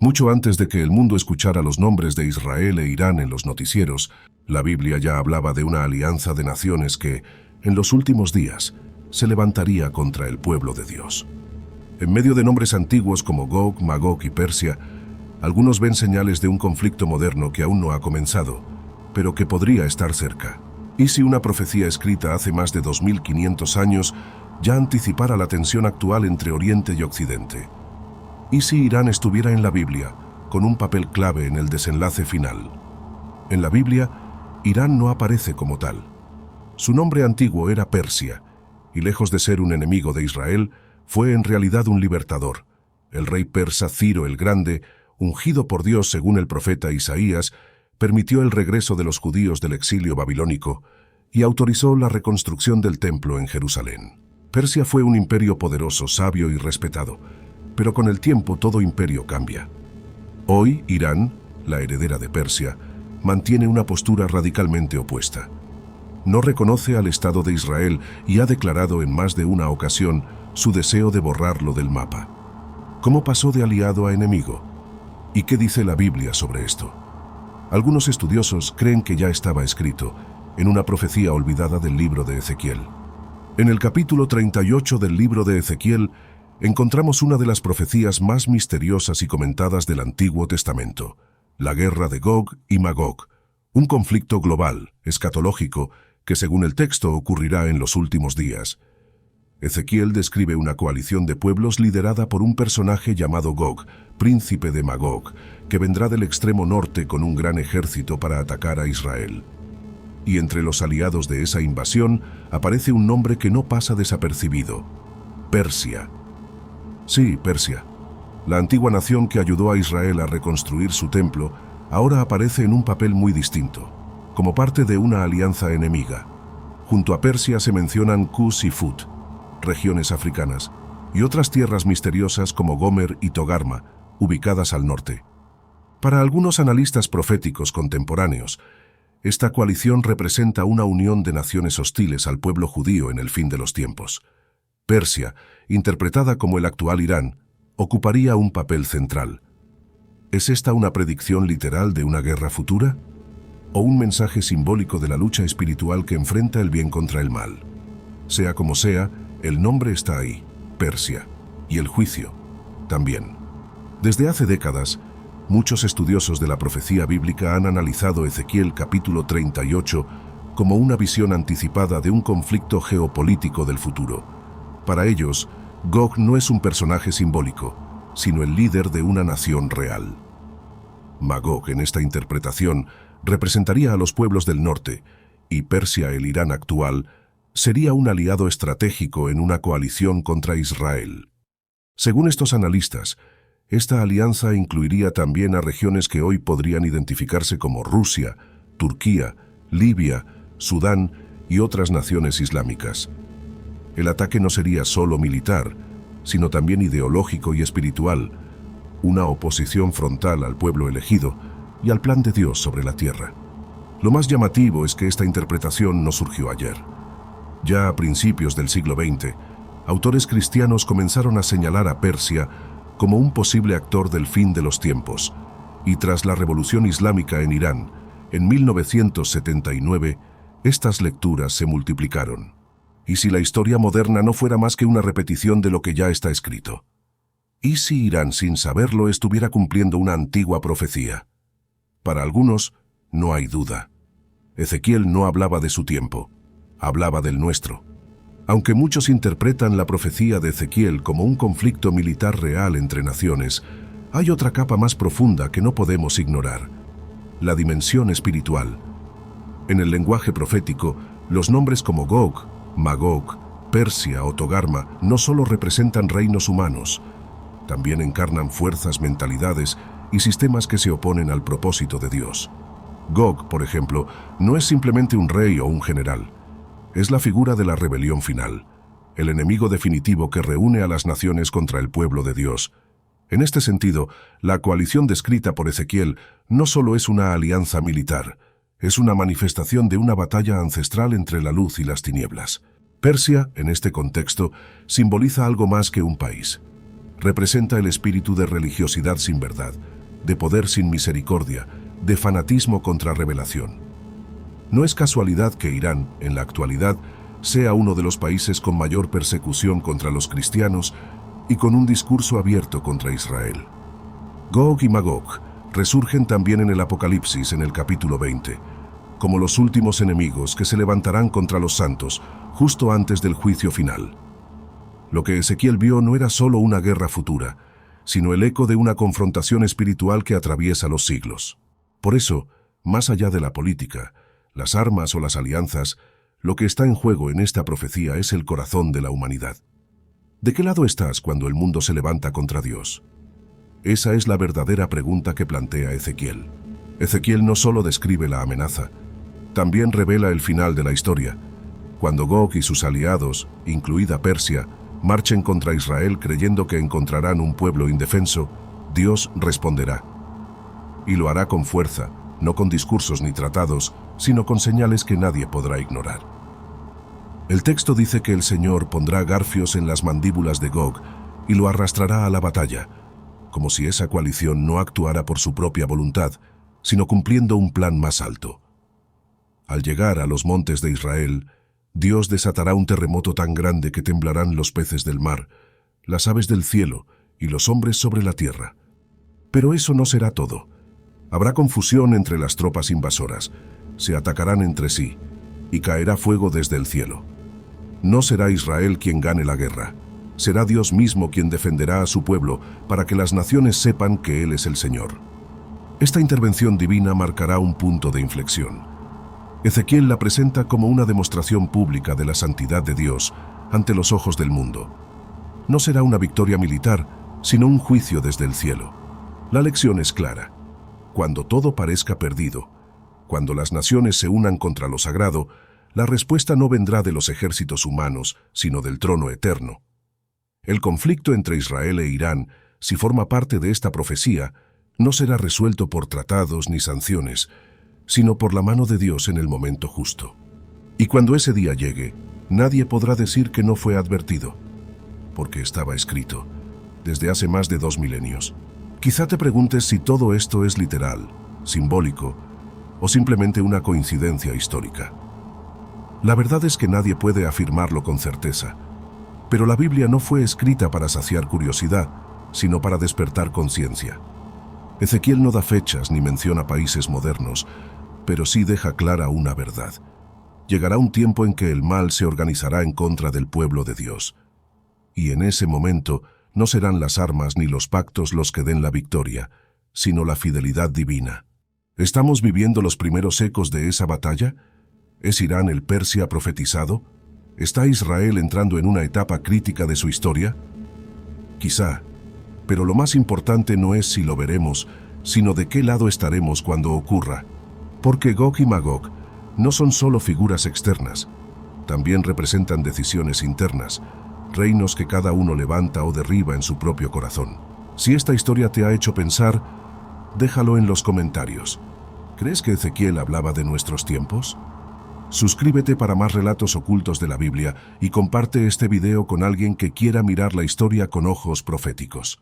Mucho antes de que el mundo escuchara los nombres de Israel e Irán en los noticieros, la Biblia ya hablaba de una alianza de naciones que, en los últimos días, se levantaría contra el pueblo de Dios. En medio de nombres antiguos como Gog, Magog y Persia, algunos ven señales de un conflicto moderno que aún no ha comenzado, pero que podría estar cerca. ¿Y si una profecía escrita hace más de 2500 años ya anticipara la tensión actual entre Oriente y Occidente? ¿Y si Irán estuviera en la Biblia, con un papel clave en el desenlace final? En la Biblia, Irán no aparece como tal. Su nombre antiguo era Persia, y lejos de ser un enemigo de Israel, fue en realidad un libertador. El rey persa Ciro el Grande, ungido por Dios según el profeta Isaías, permitió el regreso de los judíos del exilio babilónico y autorizó la reconstrucción del templo en Jerusalén. Persia fue un imperio poderoso, sabio y respetado, pero con el tiempo todo imperio cambia. Hoy, Irán, la heredera de Persia, mantiene una postura radicalmente opuesta. No reconoce al Estado de Israel y ha declarado en más de una ocasión su deseo de borrarlo del mapa. ¿Cómo pasó de aliado a enemigo? ¿Y qué dice la Biblia sobre esto? Algunos estudiosos creen que ya estaba escrito en una profecía olvidada del libro de Ezequiel. En el capítulo 38 del libro de Ezequiel, encontramos una de las profecías más misteriosas y comentadas del Antiguo Testamento, la guerra de Gog y Magog, un conflicto global, escatológico, que según el texto ocurrirá en los últimos días. Ezequiel describe una coalición de pueblos liderada por un personaje llamado Gog, príncipe de Magog, que vendrá del extremo norte con un gran ejército para atacar a Israel. Y entre los aliados de esa invasión aparece un nombre que no pasa desapercibido: Persia. Sí, Persia. La antigua nación que ayudó a Israel a reconstruir su templo ahora aparece en un papel muy distinto, como parte de una alianza enemiga. Junto a Persia se mencionan Cus y Fut, regiones africanas, y otras tierras misteriosas como Gomer y Togarma, ubicadas al norte. Para algunos analistas proféticos contemporáneos, esta coalición representa una unión de naciones hostiles al pueblo judío en el fin de los tiempos. Persia, interpretada como el actual Irán, ocuparía un papel central. ¿Es esta una predicción literal de una guerra futura? ¿O un mensaje simbólico de la lucha espiritual que enfrenta el bien contra el mal? Sea como sea, el nombre está ahí, Persia, y el juicio también. Desde hace décadas, muchos estudiosos de la profecía bíblica han analizado Ezequiel capítulo 38 como una visión anticipada de un conflicto geopolítico del futuro. Para ellos, Gog no es un personaje simbólico, sino el líder de una nación real. Magog, en esta interpretación, representaría a los pueblos del norte, y Persia, el Irán actual, sería un aliado estratégico en una coalición contra Israel. Según estos analistas, esta alianza incluiría también a regiones que hoy podrían identificarse como Rusia, Turquía, Libia, Sudán y otras naciones islámicas. El ataque no sería solo militar, sino también ideológico y espiritual, una oposición frontal al pueblo elegido y al plan de Dios sobre la tierra. Lo más llamativo es que esta interpretación no surgió ayer. Ya a principios del siglo XX, autores cristianos comenzaron a señalar a Persia como un posible actor del fin de los tiempos, y tras la revolución islámica en Irán, en 1979, estas lecturas se multiplicaron. ¿Y si la historia moderna no fuera más que una repetición de lo que ya está escrito? ¿Y si Irán, sin saberlo, estuviera cumpliendo una antigua profecía? Para algunos, no hay duda. Ezequiel no hablaba de su tiempo, hablaba del nuestro. Aunque muchos interpretan la profecía de Ezequiel como un conflicto militar real entre naciones, hay otra capa más profunda que no podemos ignorar: la dimensión espiritual. En el lenguaje profético, los nombres como Gog, Magog, Persia o Togarma no solo representan reinos humanos, también encarnan fuerzas, mentalidades y sistemas que se oponen al propósito de Dios. Gog, por ejemplo, no es simplemente un rey o un general. Es la figura de la rebelión final, el enemigo definitivo que reúne a las naciones contra el pueblo de Dios. En este sentido, la coalición descrita por Ezequiel no solo es una alianza militar, es una manifestación de una batalla ancestral entre la luz y las tinieblas. Persia, en este contexto, simboliza algo más que un país. representa el espíritu de religiosidad sin verdad, de poder sin misericordia, de fanatismo contra revelación. No es casualidad que Irán, en la actualidad, sea uno de los países con mayor persecución contra los cristianos y con un discurso abierto contra Israel. Gog y Magog resurgen también en el Apocalipsis en el capítulo 20, como los últimos enemigos que se levantarán contra los santos justo antes del juicio final. Lo que Ezequiel vio no era solo una guerra futura, sino el eco de una confrontación espiritual que atraviesa los siglos. Por eso, más allá de la política, las armas o las alianzas, lo que está en juego en esta profecía es el corazón de la humanidad. ¿De qué lado estás cuando el mundo se levanta contra Dios? Esa es la verdadera pregunta que plantea Ezequiel. Ezequiel no solo describe la amenaza, también revela el final de la historia, cuando Gog y sus aliados, incluida Persia, marchen contra Israel creyendo que encontrarán un pueblo indefenso, Dios responderá. Y lo hará con fuerza, no con discursos ni tratados, sino con señales que nadie podrá ignorar. El texto dice que el Señor pondrá garfios en las mandíbulas de Gog y lo arrastrará a la batalla, como si esa coalición no actuara por su propia voluntad, sino cumpliendo un plan más alto. Al llegar a los montes de Israel, Dios desatará un terremoto tan grande que temblarán los peces del mar, las aves del cielo y los hombres sobre la tierra. Pero eso no será todo. Habrá confusión entre las tropas invasoras, se atacarán entre sí, y caerá fuego desde el cielo. No será Israel quien gane la guerra, será Dios mismo quien defenderá a su pueblo para que las naciones sepan que Él es el Señor. Esta intervención divina marcará un punto de inflexión. Ezequiel la presenta como una demostración pública de la santidad de Dios ante los ojos del mundo. No será una victoria militar, sino un juicio desde el cielo. La lección es clara. Cuando todo parezca perdido, cuando las naciones se unan contra lo sagrado, la respuesta no vendrá de los ejércitos humanos, sino del trono eterno. El conflicto entre Israel e Irán, si forma parte de esta profecía, no será resuelto por tratados ni sanciones, sino por la mano de Dios en el momento justo. Y cuando ese día llegue, nadie podrá decir que no fue advertido, porque estaba escrito, desde hace más de 2 milenios. Quizá te preguntes si todo esto es literal, simbólico, o simplemente una coincidencia histórica. La verdad es que nadie puede afirmarlo con certeza, pero la Biblia no fue escrita para saciar curiosidad, sino para despertar conciencia. Ezequiel no da fechas ni menciona países modernos, pero sí deja clara una verdad. Llegará un tiempo en que el mal se organizará en contra del pueblo de Dios. Y en ese momento no serán las armas ni los pactos los que den la victoria, sino la fidelidad divina. ¿Estamos viviendo los primeros ecos de esa batalla? ¿Es Irán el Persia profetizado? ¿Está Israel entrando en una etapa crítica de su historia? Quizá, pero lo más importante no es si lo veremos, sino de qué lado estaremos cuando ocurra. Porque Gog y Magog no son solo figuras externas, también representan decisiones internas, reinos que cada uno levanta o derriba en su propio corazón. Si esta historia te ha hecho pensar, déjalo en los comentarios. ¿Crees que Ezequiel hablaba de nuestros tiempos? Suscríbete para más relatos ocultos de la Biblia y comparte este video con alguien que quiera mirar la historia con ojos proféticos.